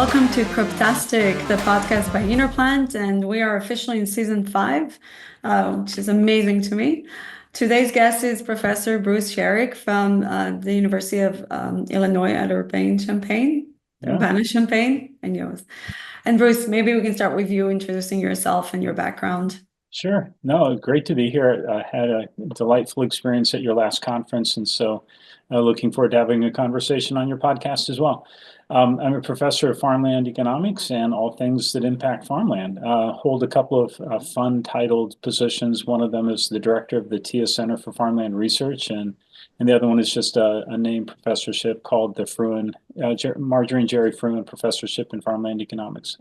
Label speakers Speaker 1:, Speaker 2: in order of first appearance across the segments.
Speaker 1: welcome to Croptastic, the podcast by Interplant, and we are officially in season 5, which is amazing to me. Today's guest is Professor Bruce Sherrick from the University of Illinois at Urbana-Champaign. Urbana-Champaign, I knew it. And Bruce, maybe we can start with you introducing yourself and your background.
Speaker 2: Sure. No, great to be here. I had a delightful experience at your last conference, and so looking forward to having a conversation on your podcast as well. I'm a professor of farmland economics and all things that impact farmland. Hold a couple of fun titled positions. One of them is the director of the TIAA Center for Farmland Research, and the other one is just a named professorship called the Marjorie and Jerry Fruin Professorship in Farmland Economics.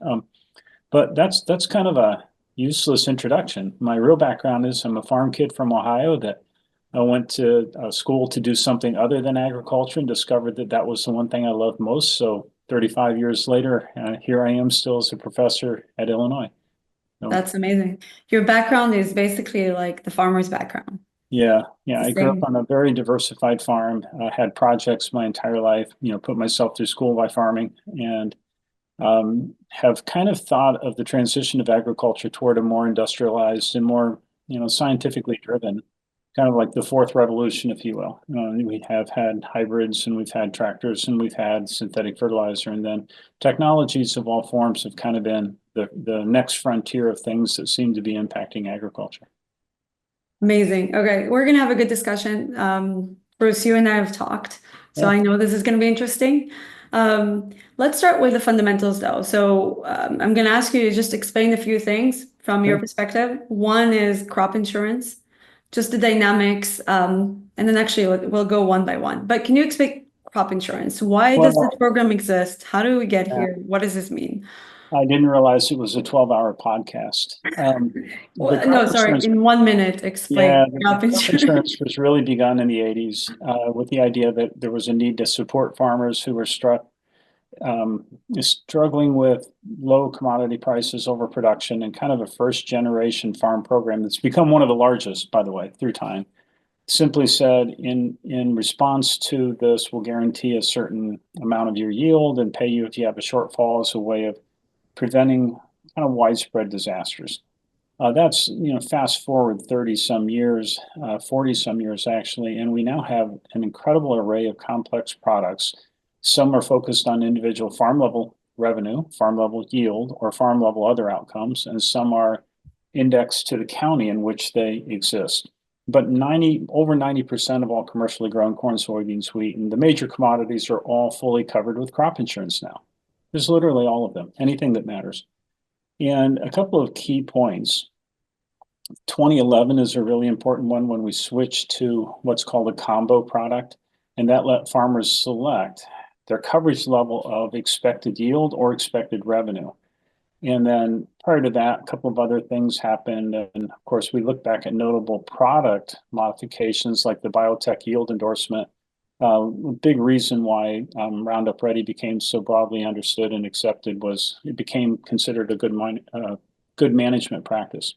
Speaker 2: But that's kind of a useless introduction. My real background is I'm a farm kid from Ohio that I went to school to do something other than agriculture and discovered that that was the one thing I loved most. So 35 years later, here I am still as a professor at Illinois.
Speaker 1: So, that's amazing. Your background is basically like the farmer's background.
Speaker 2: Yeah. I grew up on a very diversified farm. I had projects my entire life, put myself through school by farming, and have kind of thought of the transition of agriculture toward a more industrialized and more, scientifically driven, kind of like the fourth revolution, if you will. We have had hybrids, and we've had tractors, and we've had synthetic fertilizer, and then technologies of all forms have kind of been the next frontier of things that seem to be impacting agriculture.
Speaker 1: Amazing. Okay, we're gonna have a good discussion. Bruce, you and I have talked, so I know this is gonna be interesting. Let's start with the fundamentals though. So I'm going to ask you to just explain a few things from your perspective. One is crop insurance, just the dynamics, and then actually we'll go one by one. But can you explain crop insurance? Why does the program exist? How do we get here? What does this mean?
Speaker 2: I didn't realize it was a 12-hour podcast.
Speaker 1: No, sorry, in 1 minute, explain crop insurance.
Speaker 2: Insurance was really begun in the 80s with the idea that there was a need to support farmers who were struggling with low commodity prices, overproduction, and kind of a first-generation farm program that's become one of the largest, by the way, through time. Simply said, in response to this, we'll guarantee a certain amount of your yield and pay you if you have a shortfall as a way of preventing kind of widespread disasters. That's, fast forward 30 some years, 40 some years actually, and we now have an incredible array of complex products. Some are focused on individual farm level revenue, farm level yield, or farm level other outcomes, and some are indexed to the county in which they exist. But over 90% of all commercially grown corn, soybeans, wheat, and the major commodities are all fully covered with crop insurance now. There's literally all of them, anything that matters. And a couple of key points. 2011 is a really important one when we switched to what's called a combo product, and that let farmers select their coverage level of expected yield or expected revenue. And then prior to that, a couple of other things happened. And of course, we look back at notable product modifications like the biotech yield endorsement. A big reason why Roundup Ready became so broadly understood and accepted was it became considered a good management practice.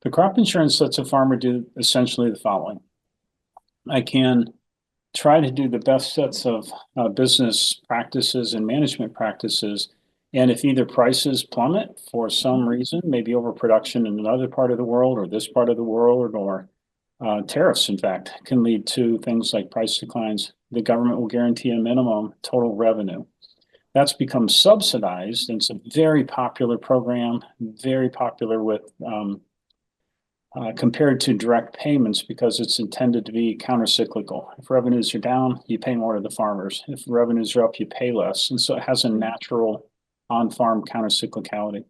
Speaker 2: The crop insurance lets a farmer do essentially the following. I can try to do the best sets of business practices and management practices, and if either prices plummet for some reason, maybe overproduction in another part of the world or this part of the world, or tariffs, in fact, can lead to things like price declines, the government will guarantee a minimum total revenue. That's become subsidized, and it's a very popular program, very popular with compared to direct payments because it's intended to be countercyclical. If revenues are down, you pay more to the farmers. If revenues are up, you pay less. And so it has a natural on-farm countercyclicality.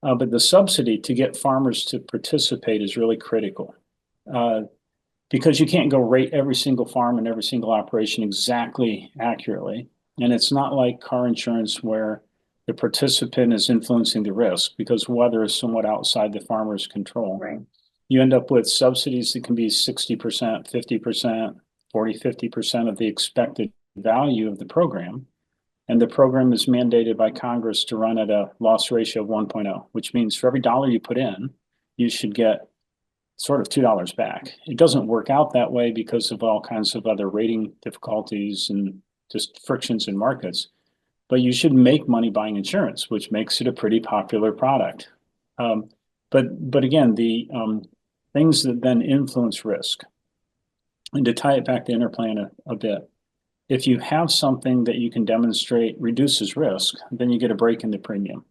Speaker 2: But the subsidy to get farmers to participate is really critical. Because you can't go rate every single farm and every single operation exactly accurately. And it's not like car insurance where the participant is influencing the risk because weather is somewhat outside the farmer's control.
Speaker 1: Right.
Speaker 2: You end up with subsidies that can be 60%, 50%, 40, 50% of the expected value of the program. And the program is mandated by Congress to run at a loss ratio of 1.0, which means for every dollar you put in, you should get sort of $2 back. It doesn't work out that way because of all kinds of other rating difficulties and just frictions in markets. but you should make money buying insurance, which makes it a pretty popular product. But again, the things that then influence risk, and to tie it back to interplan a bit, if you have something that you can demonstrate reduces risk, then you get a break in the premium.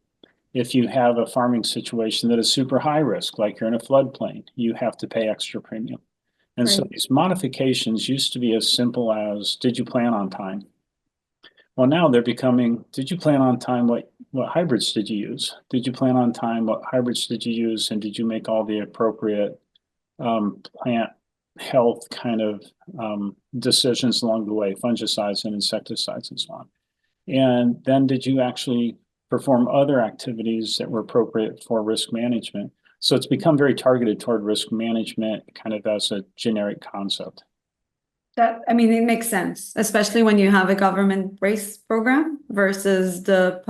Speaker 2: If you have a farming situation that is super high risk, like you're in a floodplain, you have to pay extra premium. And so these modifications used to be as simple as, did you plan on time? Well, now they're becoming, did you plan on time? What hybrids did you use? Did you plan on time? What hybrids did you use? And did you make all the appropriate plant health kind of decisions along the way, fungicides and insecticides and so on? And then did you actually perform other activities that were appropriate for risk management? So it's become very targeted toward risk management kind of as a generic concept.
Speaker 1: I mean, it makes sense, especially when you have a government race program versus the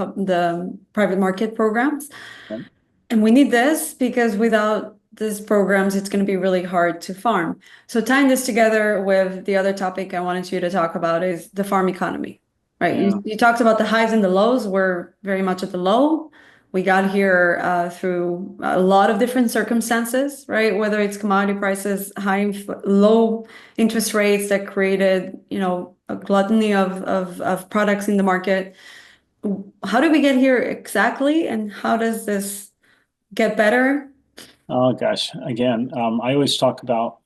Speaker 1: private market programs.
Speaker 2: Right.
Speaker 1: And we need this because without these programs, it's going to be really hard to farm. So tying this together with the other topic I wanted you to talk about is the farm economy, right?
Speaker 2: Yeah.
Speaker 1: You talked about the highs and the lows. We're very much at the low. We got here through a lot of different circumstances, right? Whether it's commodity prices, low interest rates that created, a gluttony of products in the market. How did we get here exactly? And how does this get better?
Speaker 2: Oh gosh, again, I always talk about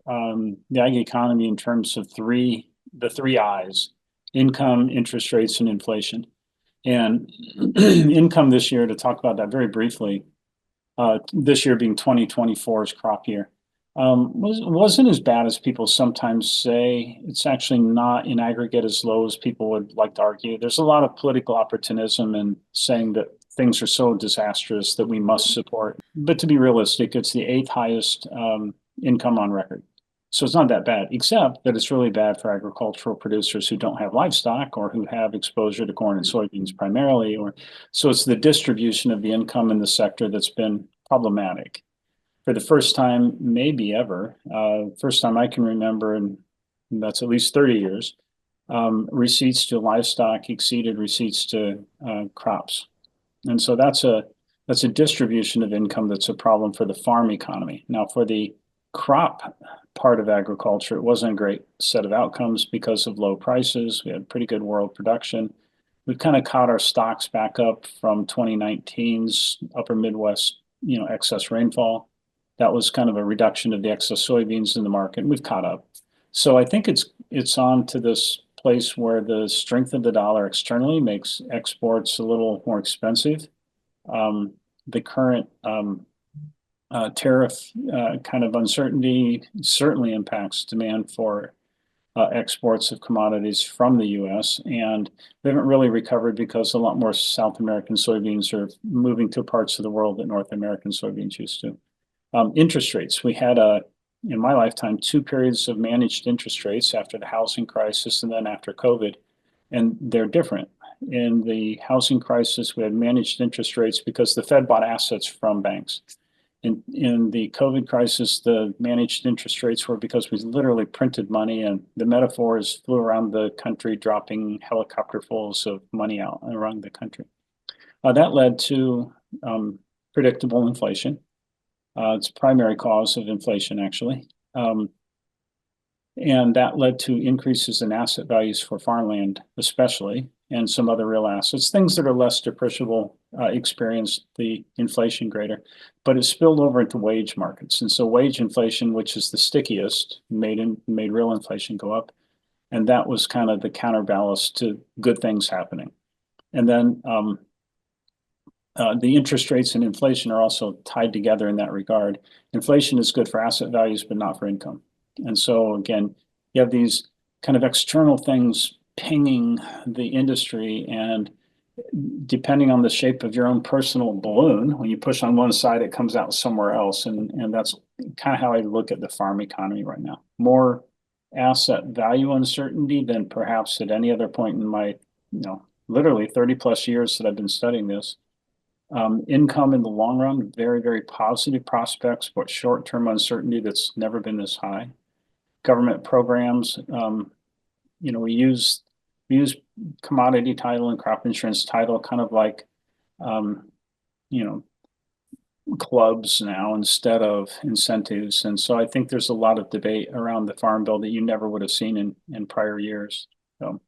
Speaker 2: the ag economy in terms of the three I's: income, interest rates, and inflation. And income this year, to talk about that very briefly, this year being 2024's crop year, wasn't as bad as people sometimes say. It's actually not in aggregate as low as people would like to argue. There's a lot of political opportunism in saying that things are so disastrous that we must support. But to be realistic, it's the 8th highest income on record. So it's not that bad, except that it's really bad for agricultural producers who don't have livestock or who have exposure to corn and soybeans primarily. So it's the distribution of the income in the sector that's been problematic. For the first time, maybe ever, first time I can remember, and that's at least 30 years, receipts to livestock exceeded receipts to crops. And so that's a distribution of income that's a problem for the farm economy. Now, for the crop part of agriculture, it wasn't a great set of outcomes because of low prices. We had pretty good world production. We've kind of caught our stocks back up from 2019's upper Midwest, excess rainfall. That was kind of a reduction of the excess soybeans in the market, and we've caught up. So I think it's on to this place where the strength of the dollar externally makes exports a little more expensive. The current tariff kind of uncertainty certainly impacts demand for exports of commodities from the U.S. And they haven't really recovered because a lot more South American soybeans are moving to parts of the world that North American soybeans used to. Interest rates. We had in my lifetime, 2 periods of managed interest rates after the housing crisis and then after COVID, and they're different. In the housing crisis, we had managed interest rates because the Fed bought assets from banks. In the COVID crisis, the managed interest rates were because we literally printed money, and the metaphors flew around the country, dropping helicopterfuls of money out around the country. That led to predictable inflation. It's a primary cause of inflation, actually. And that led to increases in asset values for farmland, especially, and some other real assets. Things that are less depreciable experienced the inflation greater, but it spilled over into wage markets. And so wage inflation, which is the stickiest, made real inflation go up. And that was kind of the counterbalance to good things happening. And then the interest rates and inflation are also tied together in that regard. Inflation is good for asset values, but not for income. And so again, you have these kind of external things pinging the industry, and depending on the shape of your own personal balloon, when you push on one side, it comes out somewhere else. And that's kind of how I look at the farm economy right now. More asset value uncertainty than perhaps at any other point in my, literally 30 plus years that I've been studying this. Income in the long run, very, very positive prospects, but short-term uncertainty that's never been this high. Government programs, we use we use commodity title and crop insurance title kind of like, you know, clubs now instead of incentives. And so I think there's a lot of debate around the farm bill that you never would have seen in prior years. So,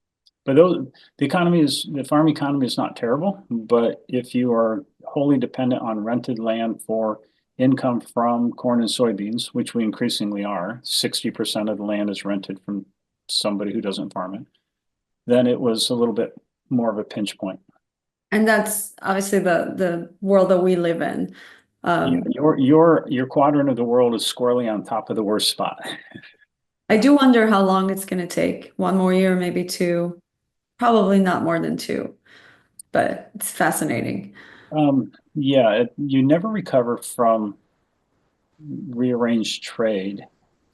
Speaker 2: but the farm economy is not terrible, but if you are wholly dependent on rented land for income from corn and soybeans, which we increasingly are, 60% of the land is rented from somebody who doesn't farm it, then it was a little bit more of a pinch point.
Speaker 1: And that's obviously the world that we live in.
Speaker 2: Your quadrant of the world is squarely on top of the worst spot.
Speaker 1: I do wonder how long it's going to take. One more year, maybe two, probably not more than two, but it's fascinating.
Speaker 2: You never recover from rearranged trade.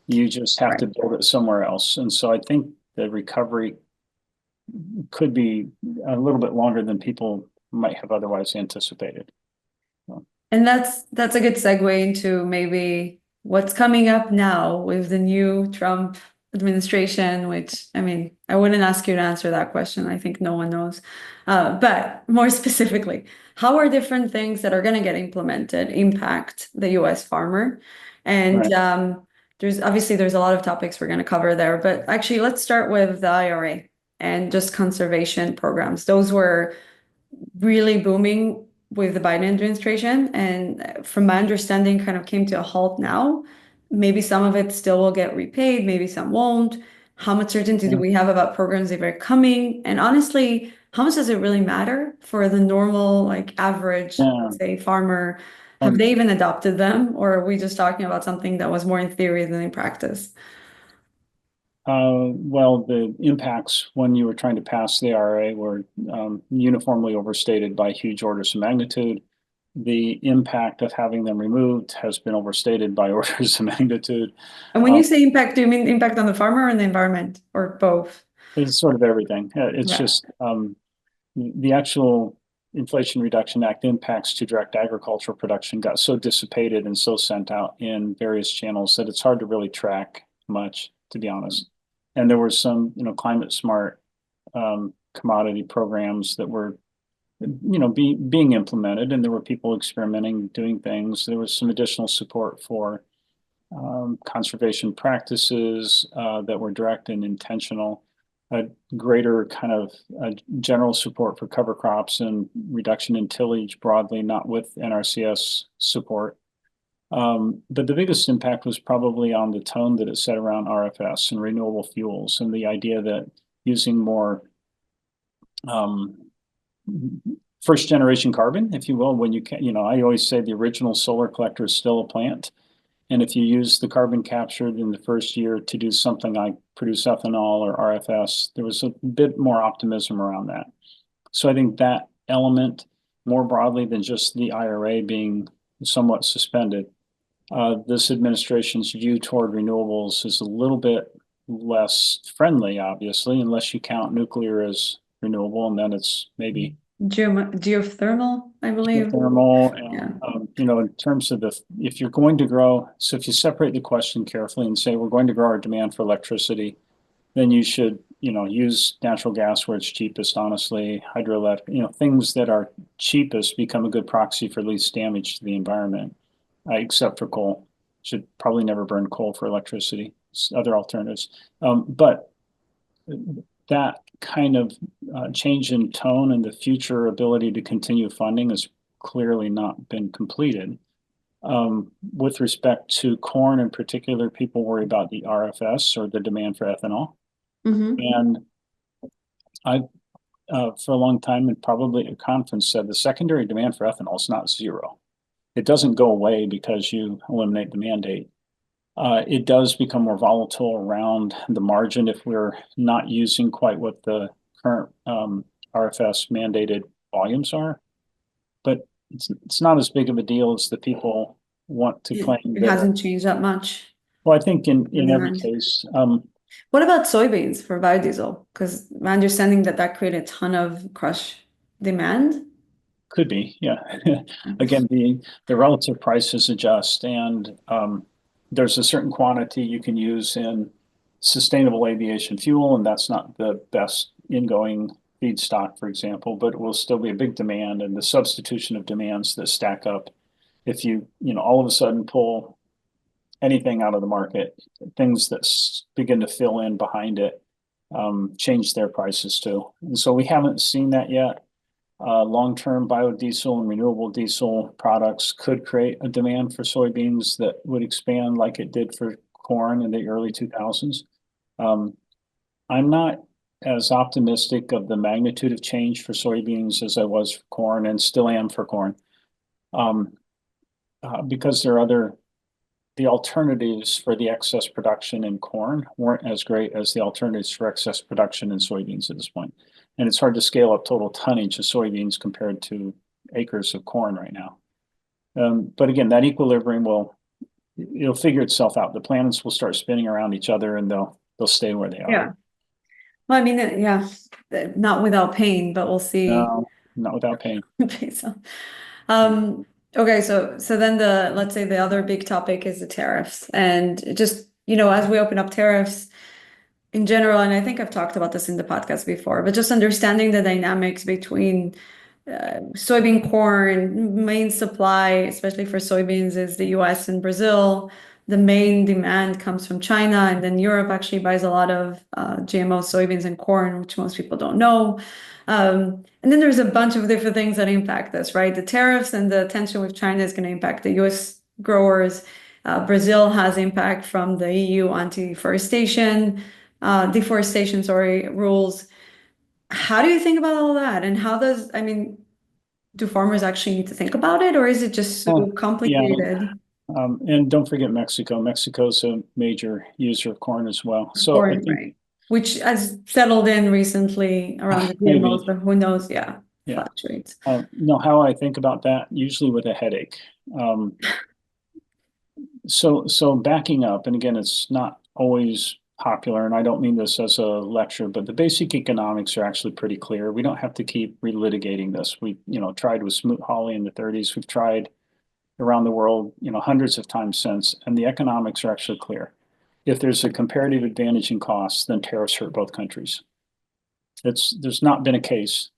Speaker 2: You just have to build it somewhere else. And so I think the recovery could be a little bit longer than people might have otherwise anticipated.
Speaker 1: And that's a good segue into maybe what's coming up now with the new Trump administration, which, I mean, I wouldn't ask you to answer that question. I think no one knows. But more specifically, how are different things that are going to get implemented impact the US farmer? And there's a lot of topics we're going to cover there. But actually, let's start with the IRA and just conservation programs. Those were really booming with the Biden administration, and from my understanding, kind of came to a halt now. Maybe some of it still will get repaid, maybe some won't. How much certainty do we have about programs that are coming? And honestly, how much does it really matter for the normal, like average, let's say, farmer? Have they even adopted them, or are we just talking about something that was more in theory than in practice?
Speaker 2: Well, the impacts when you were trying to pass the IRA were uniformly overstated by huge orders of magnitude. The impact of having them removed has been overstated by orders of magnitude.
Speaker 1: And when you say impact, do you mean impact on the farmer and the environment, or both?
Speaker 2: It's sort of everything. It's just the actual Inflation Reduction Act impacts to direct agricultural production got so dissipated and so sent out in various channels that it's hard to really track much, to be honest. And there were some, climate smart commodity programs that were, being implemented, and there were people experimenting, doing things. There was some additional support for conservation practices that were direct and intentional, a greater kind of general support for cover crops and reduction in tillage broadly, not with NRCS support. But the biggest impact was probably on the tone that it set around RFS and renewable fuels, and the idea that using more first generation carbon, if you will, when you can, I always say the original solar collector is still a plant. And if you use the carbon captured in the first year to do something like produce ethanol or RFS, there was a bit more optimism around that. So I think that element, more broadly than just the IRA being somewhat suspended, this administration's view toward renewables is a little bit less friendly, obviously, unless you count nuclear as renewable, and then it's maybe
Speaker 1: geothermal, I believe.
Speaker 2: Geothermal, and in terms of if you're going to grow, so if you separate the question carefully and say we're going to grow our demand for electricity, then you should, use natural gas where it's cheapest, honestly, hydroelectric, things that are cheapest become a good proxy for least damage to the environment, except for coal. Should probably never burn coal for electricity, other alternatives. But that kind of change in tone and the future ability to continue funding has clearly not been completed. With respect to corn in particular, people worry about the RFS, or the demand for ethanol. And I, for a long time, and probably at a conference, said the secondary demand for ethanol is not zero. It doesn't go away because you eliminate the mandate. It does become more volatile around the margin if we're not using quite what the current RFS mandated volumes are. But it's not as big of a deal as the people want to claim.
Speaker 1: It hasn't changed that much.
Speaker 2: Well, I think in every case.
Speaker 1: What about soybeans for biodiesel? Because my understanding that created a ton of crush demand.
Speaker 2: Could be, yeah. Again, the relative prices adjust, and there's a certain quantity you can use in sustainable aviation fuel, and that's not the best ingoing feedstock, for example, but it will still be a big demand, and the substitution of demands that stack up. If you all of a sudden pull anything out of the market, things that begin to fill in behind it change their prices too. And so we haven't seen that yet. Long-term biodiesel and renewable diesel products could create a demand for soybeans that would expand like it did for corn in the early 2000s. I'm not as optimistic of the magnitude of change for soybeans as I was for corn, and still am for corn, because the alternatives for the excess production in corn weren't as great as the alternatives for excess production in soybeans at this point. And it's hard to scale up total tonnage of soybeans compared to acres of corn right now. But again, that equilibrium it'll figure itself out. The planets will start spinning around each other, and they'll stay where they are.
Speaker 1: Yeah. Well, I mean, yeah, not without pain, but we'll see.
Speaker 2: No, not without pain.
Speaker 1: Okay, so, okay, so then let's say the other big topic is the tariffs, and just, as we open up tariffs in general, and I think I've talked about this in the podcast before, but just understanding the dynamics between soybean, corn, main supply, especially for soybeans, is the US and Brazil. The main demand comes from China, and then Europe actually buys a lot of GMO soybeans and corn, which most people don't know. And then there's a bunch of different things that impact this, right? The tariffs and the tension with China is going to impact the US growers. Brazil has impact from the EU anti-deforestation, rules. How do you think about all that? And do farmers actually need to think about it, or is it just so complicated?
Speaker 2: Yeah. And don't forget Mexico. Mexico's a major user of corn as well. So
Speaker 1: corn,
Speaker 2: I think,
Speaker 1: right, which has settled in recently around the GMOs, but who knows? Yeah, fluctuates.
Speaker 2: How I think about that, usually with a headache. So backing up, and again, it's not always popular, and I don't mean this as a lecture, but the basic economics are actually pretty clear. We don't have to keep relitigating this. We, tried with Smoot-Hawley in the 30s. We've tried around the world, hundreds of times since, and the economics are actually clear. If there's a comparative advantage in costs, then tariffs hurt both countries. There's not been a case.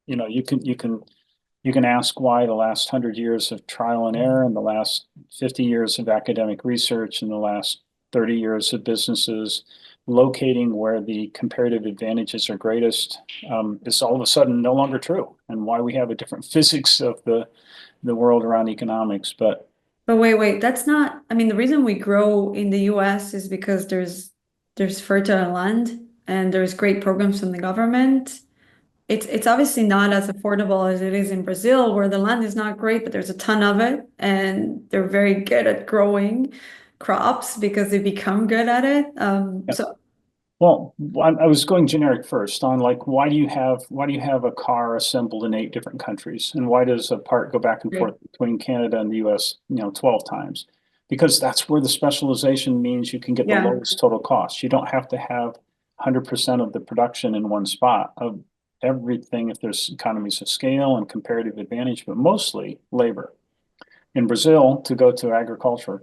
Speaker 2: You can ask why the last 100 years of trial and error, and the last 50 years of academic research, and the last 30 years of businesses locating where the comparative advantages are greatest, is all of a sudden no longer true, and why we have a different physics of the world around economics. But
Speaker 1: wait, that's not, the reason we grow in the US is because there's fertile land and there's great programs from the government. It's obviously not as affordable as it is in Brazil, where the land is not great, but there's a ton of it, and they're very good at growing crops because they become good at it.
Speaker 2: Well, I was going generic first on why do you have a car assembled in 8 different countries, and why does a part go back and forth between Canada and the US 12 times? Because that's where the specialization means you can get the lowest total cost. You don't have to have 100% of the production in one spot of everything if there's economies of scale and comparative advantage, but mostly labor. In Brazil, to go to agriculture,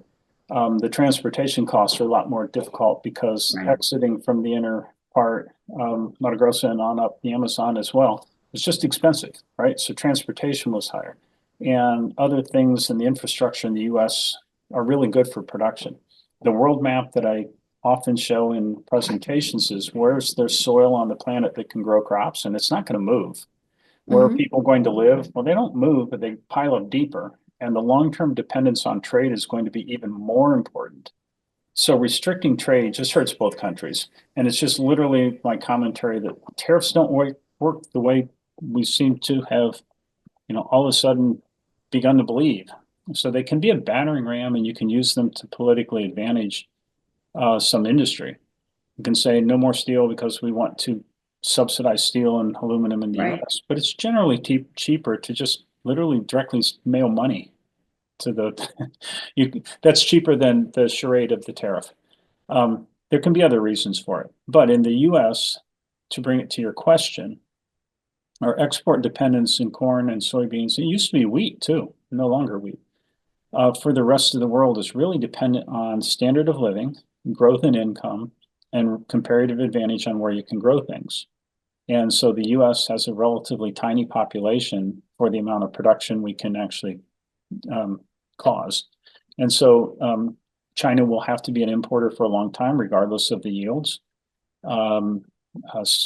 Speaker 2: the transportation costs are a lot more difficult because exiting from the inner part, Mato Grosso and on up the Amazon as well, it's just expensive, right? So transportation was higher. And other things in the infrastructure in the US are really good for production. The world map that I often show in presentations is where's there soil on the planet that can grow crops, and it's not going to move. Where are people going to live? Well, they don't move, but they pile up deeper. And the long-term dependence on trade is going to be even more important. So restricting trade just hurts both countries. And it's just literally my commentary that tariffs don't work the way we seem to have, all of a sudden begun to believe. So they can be a battering ram, and you can use them to politically advantage some industry. You can say no more steel because we want to subsidize steel and aluminum in the US, but it's generally cheaper to just literally directly mail money to that's cheaper than the charade of the tariff. There can be other reasons for it, but in the US, to bring it to your question, our export dependence in corn and soybeans, it used to be wheat too, no longer wheat, for the rest of the world is really dependent on standard of living, growth in income, and comparative advantage on where you can grow things. And so the US has a relatively tiny population for the amount of production we can actually cause. And so China will have to be an importer for a long time, regardless of the yields. Parts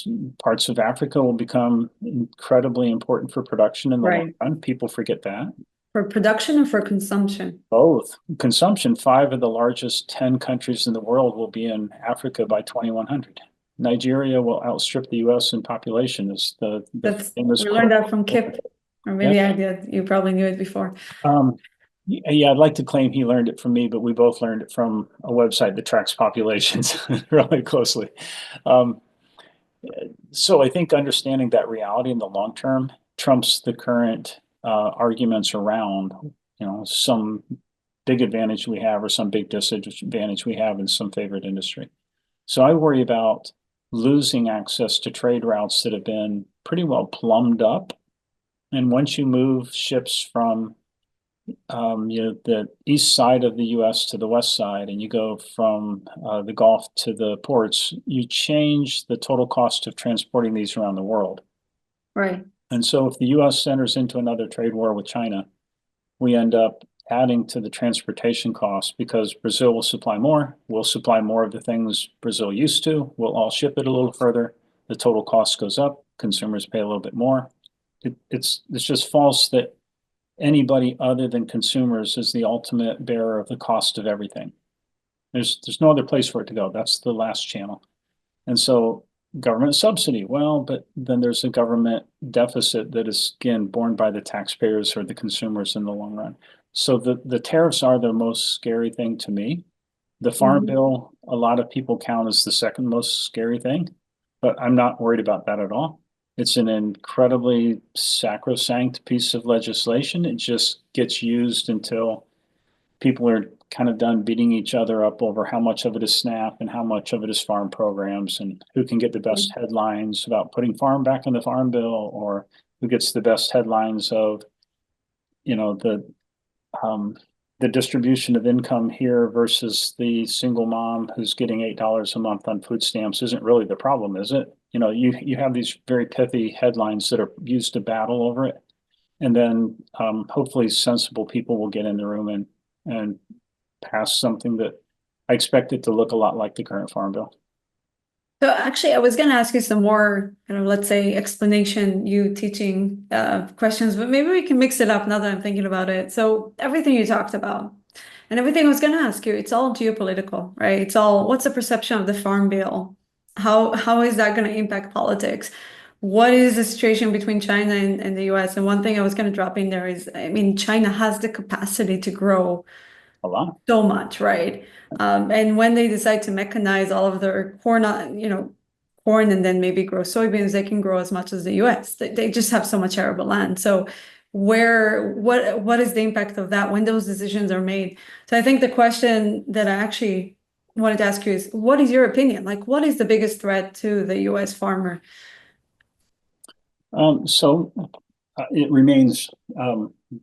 Speaker 2: of Africa will become incredibly important for production in the long
Speaker 1: Right.
Speaker 2: run. People forget that.
Speaker 1: For production or for consumption?
Speaker 2: Both. Consumption, 5 of the largest 10 countries in the world will be in Africa by 2100. Nigeria will outstrip the US in population, is the famous
Speaker 1: We learned
Speaker 2: quote.
Speaker 1: that from Kip, or
Speaker 2: Yeah.
Speaker 1: maybe I did. You probably knew it before.
Speaker 2: Yeah, I'd like to claim he learned it from me, but we both learned it from a website that tracks populations really closely. So I think understanding that reality in the long term trumps the current arguments around, some big advantage we have or some big disadvantage we have in some favorite industry. So I worry about losing access to trade routes that have been pretty well plumbed up. And once you move ships from the east side of the US to the west side, and you go from the Gulf to the ports, you change the total cost of transporting these around the world.
Speaker 1: Right.
Speaker 2: And so if the US enters into another trade war with China, we end up adding to the transportation costs because Brazil will supply more, we'll supply more of the things Brazil used to, we'll all ship it a little further, the total cost goes up, consumers pay a little bit more. It's just false that anybody other than consumers is the ultimate bearer of the cost of everything. There's no other place for it to go. That's the last channel. And so government subsidy, well, but then there's a government deficit that is, again, borne by the taxpayers or the consumers in the long run. So the tariffs are the most scary thing to me. The farm bill, a lot of people count as the second most scary thing, but I'm not worried about that at all. It's an incredibly sacrosanct piece of legislation. It just gets used until people are kind of done beating each other up over how much of it is SNAP and how much of it is farm programs and who can get the best headlines about putting farm back in the farm bill, or who gets the best headlines of, the distribution of income here versus the single mom who's getting $8 a month on food stamps isn't really the problem, is it? You have these very pithy headlines that are used to battle over it. And then hopefully sensible people will get in the room and pass something that I expect it to look a lot like the current farm bill.
Speaker 1: So actually, I was going to ask you some more, let's say, explanation, you teaching questions, but maybe we can mix it up now that I'm thinking about it. So everything you talked about and everything I was going to ask you, it's all geopolitical, right? It's all, what's the perception of the farm bill? How is that going to impact politics? What is the situation between China and the US? And one thing I was going to drop in there is, I mean, China has the capacity to grow
Speaker 2: A lot.
Speaker 1: so much, right? And when they decide to mechanize all of their corn, corn and then maybe grow soybeans, they can grow as much as the US. They just have so much arable land. So what is the impact of that when those decisions are made? So I think the question that I actually wanted to ask you is, what is your opinion? Like, what is the biggest threat to the US farmer?
Speaker 2: So it remains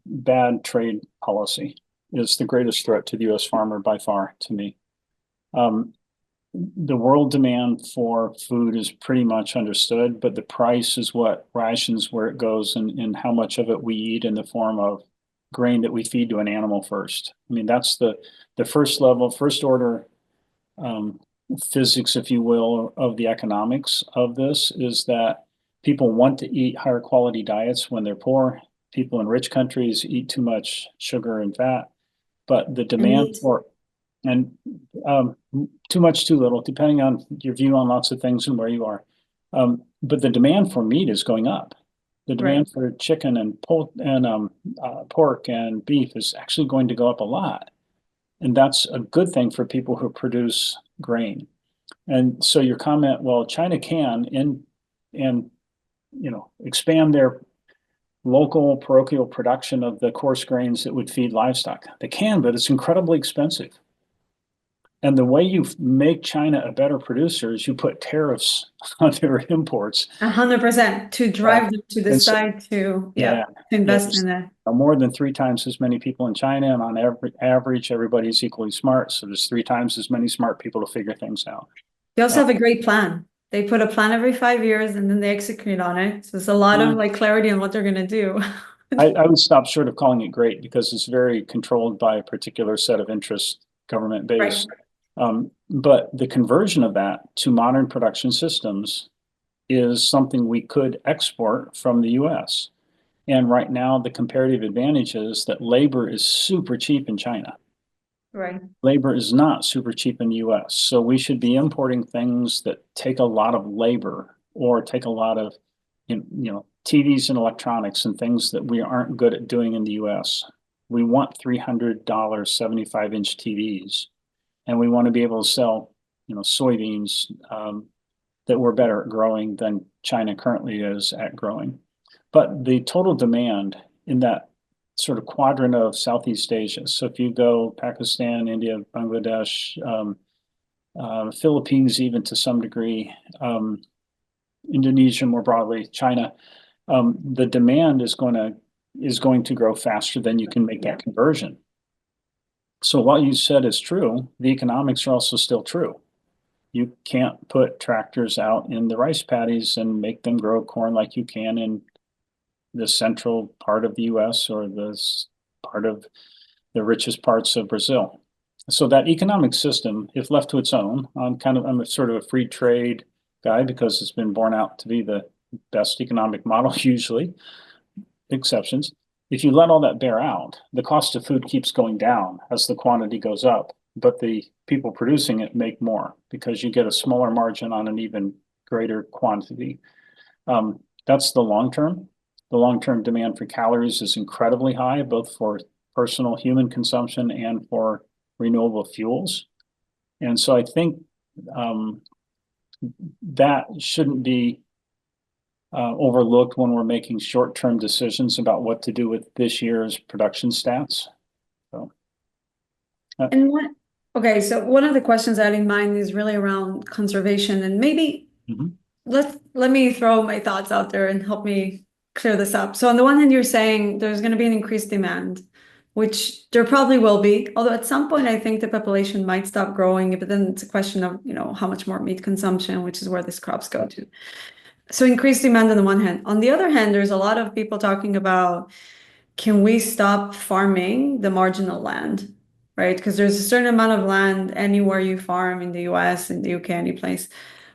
Speaker 2: bad trade policy is the greatest threat to the US farmer by far to me. The world demand for food is pretty much understood, but the price is what rations where it goes and how much of it we eat in the form of grain that we feed to an animal first. I mean, that's the first level, first order physics, if you will, of the economics of this is that people want to eat higher quality diets when they're poor. People in rich countries eat too much sugar and fat, but the demand for too much, too little, depending on your view on lots of things and where you are. But the demand for meat is going up. The demand for chicken and pork and beef is actually going to go up a lot. And that's a good thing for people who produce grain. And so your comment, well, China can expand their local parochial production of the coarse grains that would feed livestock. They can, but it's incredibly expensive. And the way you make China a better producer is you put tariffs on their imports.
Speaker 1: 100% to drive them to decide to invest in that.
Speaker 2: More than 3 times as many people in China, and on average, everybody's equally smart. So there's 3 times as many smart people to figure things out.
Speaker 1: You also have a great plan. They put a plan every 5 years and then they execute on it. So there's a lot of like clarity on what they're gonna do.
Speaker 2: I would stop short of calling it great because it's very controlled by a particular set of interests, government based. But the conversion of that to modern production systems is something we could export from the US. And right now, the comparative advantage is that labor is super cheap in China.
Speaker 1: Right.
Speaker 2: Labor is not super cheap in the US. So we should be importing things that take a lot of labor or take a lot of, TVs and electronics and things that we aren't good at doing in the US. We want $300 75-inch TVs, and we want to be able to sell, soybeans that we're better at growing than China currently is at growing. But the total demand in that sort of quadrant of Southeast Asia. So if you go Pakistan, India, Bangladesh, Philippines, even to some degree, Indonesia more broadly, China, the demand is going to grow faster than you can make that conversion. So what you said is true. The economics are also still true. You can't put tractors out in the rice paddies and make them grow corn like you can in the central part of the US or this part of the richest parts of Brazil. So that economic system, if left to its own, I'm a sort of a free trade guy because it's been borne out to be the best economic model, usually, exceptions. If you let all that bear out, the cost of food keeps going down as the quantity goes up, but the people producing it make more because you get a smaller margin on an even greater quantity. That's the long term. The long-term demand for calories is incredibly high, both for personal human consumption and for renewable fuels. And so I think that shouldn't be overlooked when we're making short-term decisions about what to do with this year's production stats. So,
Speaker 1: Okay, so one of the questions I had in mind is really around conservation, and maybe let me throw my thoughts out there and help me clear this up. So on the one hand, you're saying there's going to be an increased demand, which there probably will be. Although at some point, I think the population might stop growing, but then it's a question of, how much more meat consumption, which is where these crops go to. So increased demand on the one hand. On the other hand, there's a lot of people talking about, can we stop farming the marginal land, right? Because there's a certain amount of land anywhere you farm in the US, in the UK, any place,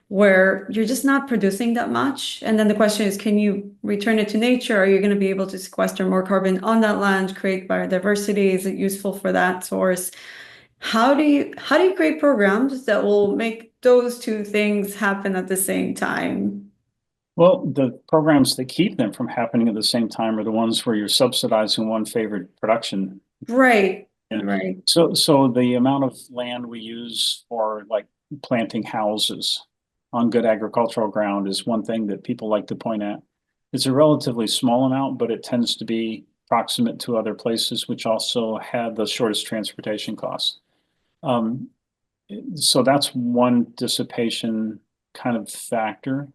Speaker 1: where you're just not producing that much. And then the question is, can you return it to nature? Are you going to be able to sequester more carbon on that land, create biodiversity? Is it useful for that source? How do you create programs that will make those two things happen at the same time?
Speaker 2: Well, the programs that keep them from happening at the same time are the ones where you're subsidizing one favored production.
Speaker 1: Right.
Speaker 2: Yeah.
Speaker 1: Right.
Speaker 2: So the amount of land we use for like planting houses on good agricultural ground is one thing that people like to point at. It's a relatively small amount, but it tends to be proximate to other places, which also have the shortest transportation costs. So that's one dissipation kind of factor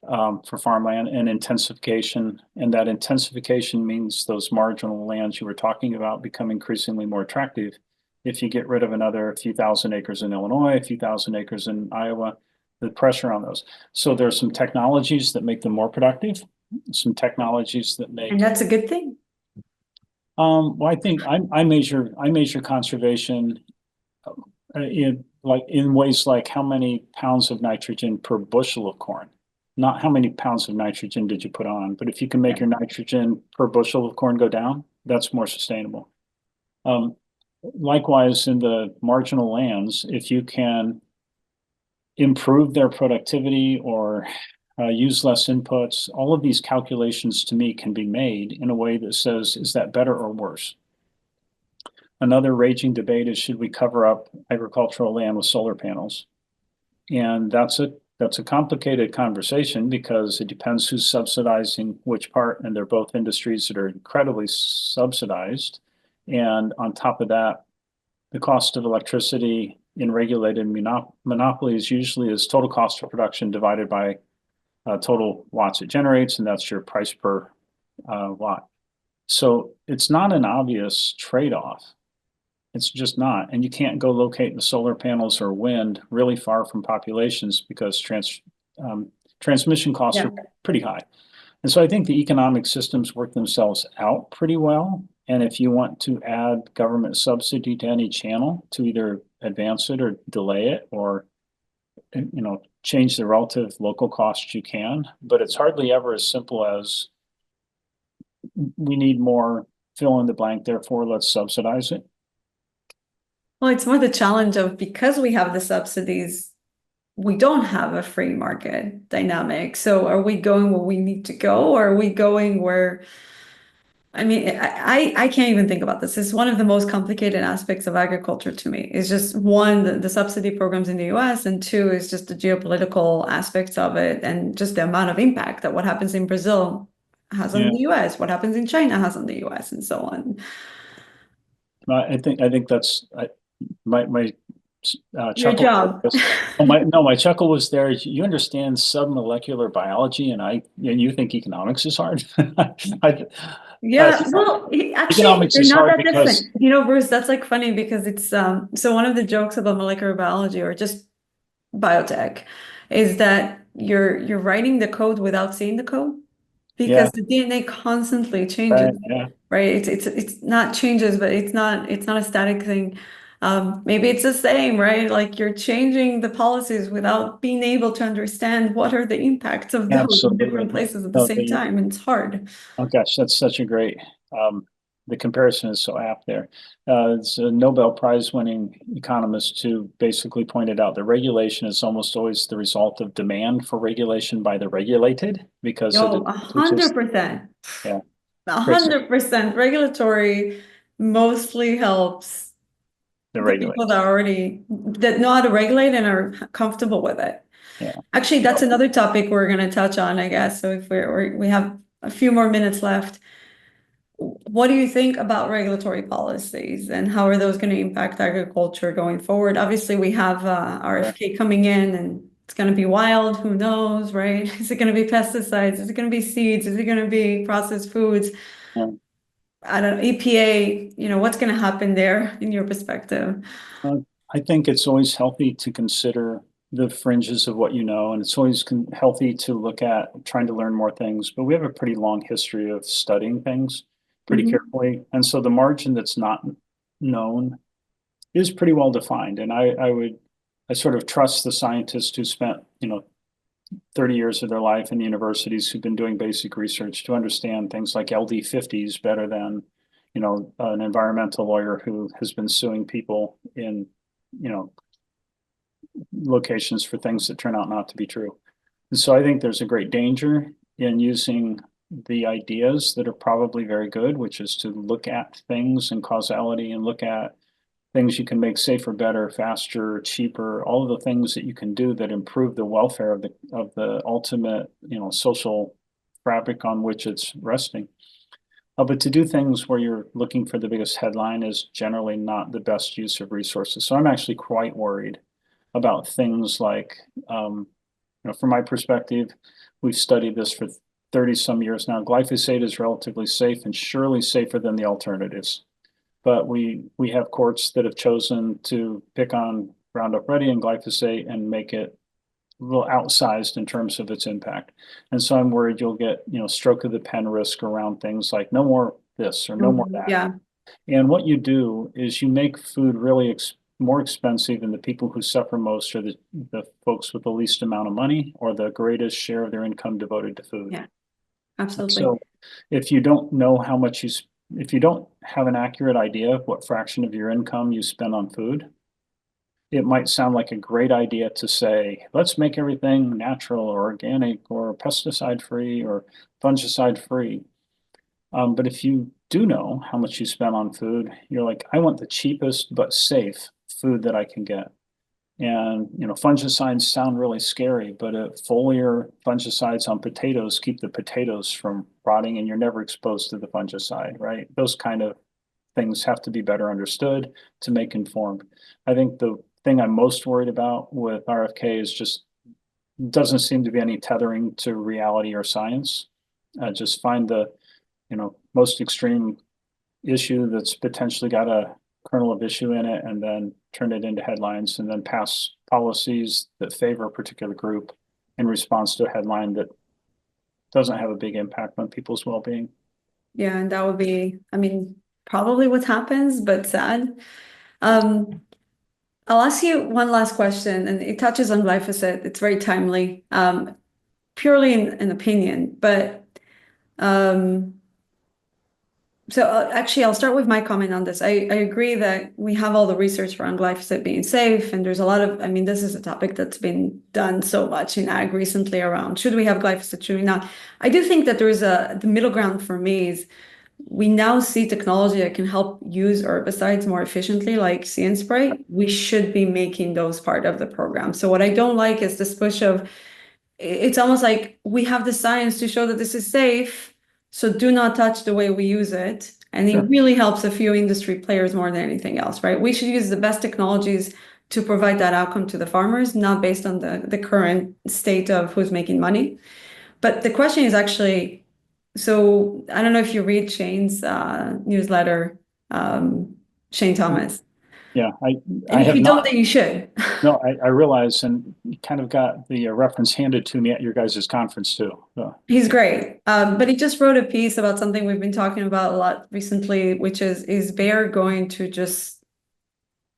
Speaker 2: for farmland and intensification. And that intensification means those marginal lands you were talking about become increasingly more attractive. If you get rid of another few thousand acres in Illinois, a few thousand acres in Iowa, the pressure on those. So there's some technologies that make them more productive, some technologies that make.
Speaker 1: And that's a good thing.
Speaker 2: Well, I think I measure conservation in ways like how many pounds of nitrogen per bushel of corn, not how many pounds of nitrogen did you put on, but if you can make your nitrogen per bushel of corn go down, that's more sustainable. Likewise, in the marginal lands, if you can improve their productivity or use less inputs, all of these calculations to me can be made in a way that says, is that better or worse? Another raging debate is, should we cover up agricultural land with solar panels? And that's a complicated conversation because it depends who's subsidizing which part, and they're both industries that are incredibly subsidized. And on top of that, the cost of electricity in regulated monopolies usually is total cost of production divided by total watts it generates, and that's your price per watt. So it's not an obvious trade-off. It's just not. And you can't go locate the solar panels or wind really far from populations because transmission costs
Speaker 1: Yeah.
Speaker 2: are pretty high. And so I think the economic systems work themselves out pretty well. And if you want to add government subsidy to any channel to either advance it or delay it or change the relative local cost, you can, but it's hardly ever as simple as we need more fill in the blank, therefore let's subsidize it.
Speaker 1: Well, it's more the challenge of because we have the subsidies, we don't have a free market dynamic. So are we going where we need to go, or are we going where, I mean, I can't even think about this. It's one of the most complicated aspects of agriculture to me. It's just one, the subsidy programs in the US, and two is just the geopolitical aspects of it and just the amount of impact that what happens in Brazil has on
Speaker 2: Yeah,
Speaker 1: the US, what happens in China has on the US, and so on.
Speaker 2: I think that's my
Speaker 1: Your
Speaker 2: chuckle.
Speaker 1: job.
Speaker 2: Oh, my chuckle was there. You understand submolecular biology, and you think economics is hard. I, uh,
Speaker 1: Yeah, well, actually,
Speaker 2: Economics
Speaker 1: they're
Speaker 2: is
Speaker 1: not
Speaker 2: hard
Speaker 1: that
Speaker 2: because
Speaker 1: different. Bruce, that's like funny because it's so one of the jokes about molecular biology or just biotech is that you're writing the code without seeing the code
Speaker 2: yeah,
Speaker 1: because the DNA constantly
Speaker 2: right,
Speaker 1: changes,
Speaker 2: yeah,
Speaker 1: right? It's not changes, but it's not a static thing. Maybe it's the same, right? Like you're changing the policies without being able to understand what are the impacts of those in different
Speaker 2: absolutely.
Speaker 1: places at the
Speaker 2: No,
Speaker 1: same time, and it's hard.
Speaker 2: oh gosh, that's such a great, the comparison is so apt there. It's a Nobel Prize winning economist who basically pointed out that regulation is almost always the result of demand for regulation by the regulated because it
Speaker 1: Yo,
Speaker 2: teaches,
Speaker 1: 100%.
Speaker 2: yeah,
Speaker 1: A
Speaker 2: great,
Speaker 1: hundred percent regulatory mostly helps
Speaker 2: the
Speaker 1: the people
Speaker 2: regulate,
Speaker 1: that know how to regulate and are comfortable with it.
Speaker 2: yeah.
Speaker 1: Actually, that's another topic we're going to touch on, I guess. So if we have a few more minutes left, what do you think about regulatory policies and how are those going to impact agriculture going forward? Obviously, we have
Speaker 2: Yeah.
Speaker 1: RFK coming in and it's going to be wild. Who knows, right? Is it going to be pesticides? Is it going to be seeds? Is it going to be processed foods?
Speaker 2: Yeah.
Speaker 1: I don't know, EPA, what's going to happen there in your perspective?
Speaker 2: Uh, I think it's always healthy to consider the fringes of what you know, and it's always healthy to look at trying to learn more things. But we have a pretty long history of studying things pretty
Speaker 1: Mhm.
Speaker 2: carefully, and so the margin that's not known is pretty well defined. And I sort of trust the scientists who spent 30 years of their life in the universities who've been doing basic research to understand things like LD50s better than an environmental lawyer who has been suing people in you know locations for things that turn out not to be true. And so I think there's a great danger in using the ideas that are probably very good, which is to look at things and causality and look at things you can make safer, better, faster, cheaper, all of the things that you can do that improve the welfare of the ultimate, social fabric on which it's resting. But to do things where you're looking for the biggest headline is generally not the best use of resources. So I'm actually quite worried about things like, from my perspective, we've studied this for 30 some years now. Glyphosate is relatively safe and surely safer than the alternatives. But we have courts that have chosen to pick on Roundup Ready and glyphosate and make it a little outsized in terms of its impact. And so I'm worried you'll get, stroke of the pen risk around things like no more this or no more that.
Speaker 1: Yeah,
Speaker 2: And what you do is you make food really more expensive, and the people who suffer most are the folks with the least amount of money or the greatest share of their income devoted to food.
Speaker 1: yeah, absolutely.
Speaker 2: So if you don't know how much if you don't have an accurate idea of what fraction of your income you spend on food, it might sound like a great idea to say, let's make everything natural or organic or pesticide free or fungicide free. But if you do know how much you spend on food, you're like, I want the cheapest but safe food that I can get. And fungicides sound really scary, but foliar fungicides on potatoes keep the potatoes from rotting, and you're never exposed to the fungicide, right? Those kind of things have to be better understood to make informed. I think the thing I'm most worried about with RFK is just doesn't seem to be any tethering to reality or science. Just find the most extreme issue that's potentially got a kernel of issue in it and then turn it into headlines and then pass policies that favor a particular group in response to a headline that doesn't have a big impact on people's well-being.
Speaker 1: Yeah, and that would be, I mean, probably what happens, but sad. Um, I'll ask you one last question, and it touches on glyphosate. It's very timely, purely in an opinion, but um, so actually, I'll start with my comment on this. I agree that we have all the research around glyphosate being safe, and there's a lot of, I mean, this is a topic that's been done so much in ag recently around should we have glyphosate, should we not? I do think that the middle ground for me is we now see technology that can help use herbicides more efficiently, like See and Spray. We should be making those part of the program. So what I don't like is this push of it's almost like we have the science to show that this is safe, so do not touch the way we use it. And it
Speaker 2: Sure.
Speaker 1: really helps a few industry players more than anything else, right? We should use the best technologies to provide that outcome to the farmers, not based on the current state of who's making money. But the question is actually, so I don't know if you read Shane's newsletter, Shane Thomas.
Speaker 2: Yeah, I
Speaker 1: And if
Speaker 2: have
Speaker 1: you don't,
Speaker 2: not.
Speaker 1: then you should.
Speaker 2: No, I realize, and you kind of got the reference handed to me at your guys' conference too. So,
Speaker 1: He's great. But he just wrote a piece about something we've been talking about a lot recently, which is Bayer going to just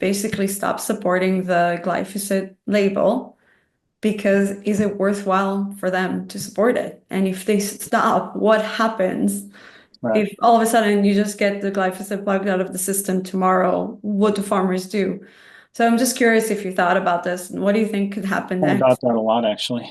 Speaker 1: basically stop supporting the glyphosate label because is it worthwhile for them to support it? And if they stop, what happens
Speaker 2: right.
Speaker 1: if all of a sudden you just get the glyphosate plugged out of the system tomorrow? What do farmers do? So I'm just curious if you thought about this and what do you think could happen
Speaker 2: Thought about
Speaker 1: next?
Speaker 2: that a lot, actually.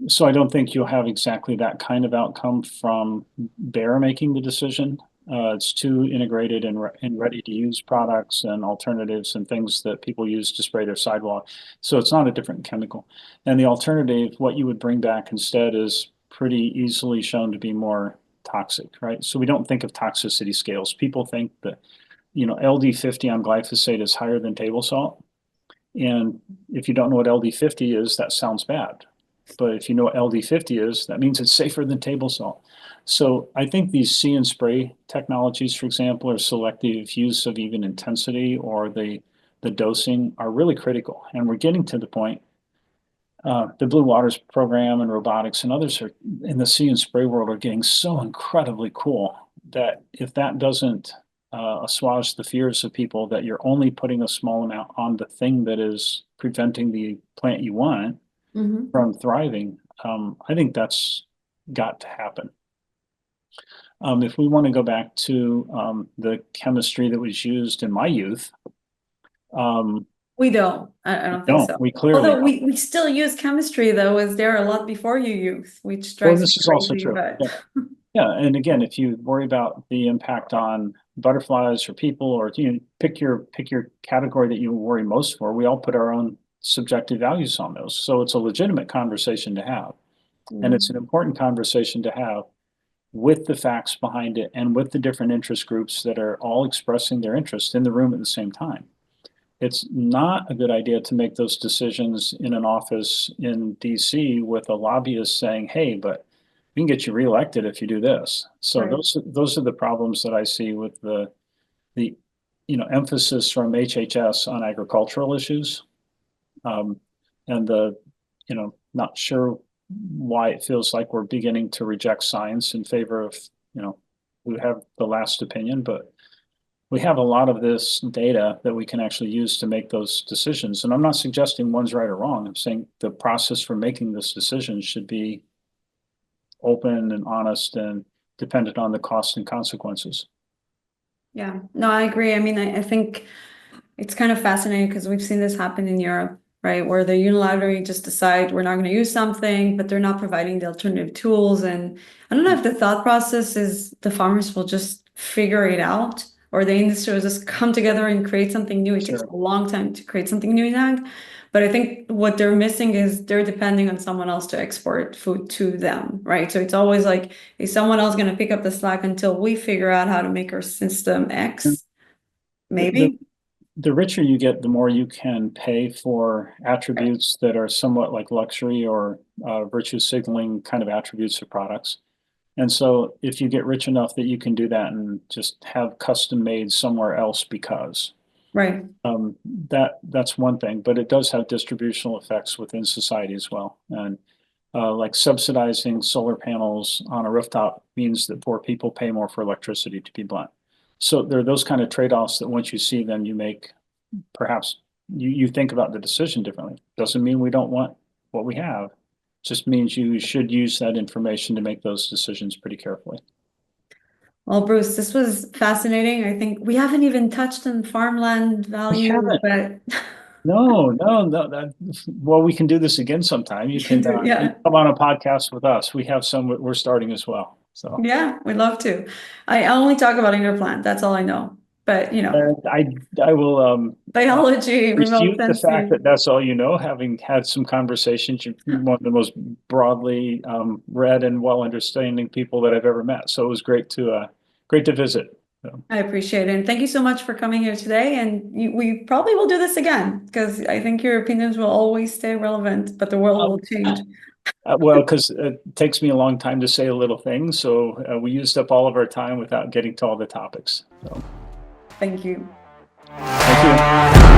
Speaker 2: So I don't think you'll have exactly that kind of outcome from Bayer making the decision. It's too integrated in ready-to-use products and alternatives and things that people use to spray their sidewalk. So it's not a different chemical. And the alternative, what you would bring back instead, is pretty easily shown to be more toxic, right? So we don't think of toxicity scales. People think that, LD50 on glyphosate is higher than table salt. And if you don't know what LD50 is, that sounds bad. But if you know what LD50 is, that means it's safer than table salt. So I think these See and Spray technologies, for example, or selective use of even intensity or the dosing are really critical. And we're getting to the point, the Blue Waters program and robotics and others are in the See and Spray world are getting so incredibly cool that if that doesn't assuage the fears of people that you're only putting a small amount on the thing that is preventing the plant you want from thriving, I think that's got to happen. If we want to go back to the chemistry that was used in my youth,
Speaker 1: We don't. I don't think so.
Speaker 2: we clearly
Speaker 1: Although
Speaker 2: don't.
Speaker 1: we still use chemistry though, was there a lot before you youth, which
Speaker 2: Well,
Speaker 1: strikes me
Speaker 2: this is also
Speaker 1: crazy,
Speaker 2: true.
Speaker 1: but
Speaker 2: Yeah, and again, if you worry about the impact on butterflies or people, or pick your category that you worry most for, we all put our own subjective values on those. So it's a legitimate conversation to have. And it's an important conversation to have with the facts behind it and with the different interest groups that are all expressing their interest in the room at the same time. It's not a good idea to make those decisions in an office in DC with a lobbyist saying, hey, but we can get you reelected if you do this. So
Speaker 1: Right.
Speaker 2: those are the problems that I see with the emphasis from HHS on agricultural issues. And not sure why it feels like we're beginning to reject science in favor of, who have the last opinion, but we have a lot of this data that we can actually use to make those decisions. And I'm not suggesting one's right or wrong. I'm saying the process for making this decision should be open and honest and dependent on the costs and consequences.
Speaker 1: Yeah, no, I agree. I mean, I think it's kind of fascinating because we've seen this happen in Europe, right? Where they unilaterally just decide we're not going to use something, but they're not providing the alternative tools. And I don't know if the thought process is the farmers will just figure it out or the industry will just come together and create something new. It takes
Speaker 2: Sure.
Speaker 1: a long time to create something new in ag. But I think what they're missing is they're depending on someone else to export food to them, right? So it's always like, is someone else going to pick up the slack until we figure out how to make our system X? Maybe.
Speaker 2: The richer you get, the more you can pay for attributes that are somewhat like luxury or virtue signaling kind of attributes of products. And so if you get rich enough that you can do that and just have custom made somewhere else because
Speaker 1: Right.
Speaker 2: That's one thing, but it does have distributional effects within society as well. And like subsidizing solar panels on a rooftop means that poor people pay more for electricity, to be blunt. So there are those kind of trade-offs that once you see them, you make perhaps you think about the decision differently. Doesn't mean we don't want what we have. Just means you should use that information to make those decisions pretty carefully.
Speaker 1: Well, Bruce, this was fascinating. I think we haven't even touched on farmland
Speaker 2: We
Speaker 1: value,
Speaker 2: haven't.
Speaker 1: but
Speaker 2: No. Well, we can do this again sometime. You can
Speaker 1: yeah.
Speaker 2: come on a podcast with us. We have some we're starting as well. So
Speaker 1: Yeah, we'd love to. I only talk about indoor plant. That's all I know. But
Speaker 2: I will
Speaker 1: biology, remote
Speaker 2: refute the fact that
Speaker 1: sensing.
Speaker 2: that's all you know, having had some conversations. You're one of the most broadly read and well understanding people that I've ever met. So it was great to visit. So,
Speaker 1: I appreciate it. And thank you so much for coming here today. And we probably will do this again because I think your opinions will always stay relevant, but the world will change.
Speaker 2: well, because it takes me a long time to say a little thing, so we used up all of our time without getting to all the topics. So,
Speaker 1: Thank you.
Speaker 2: thank you.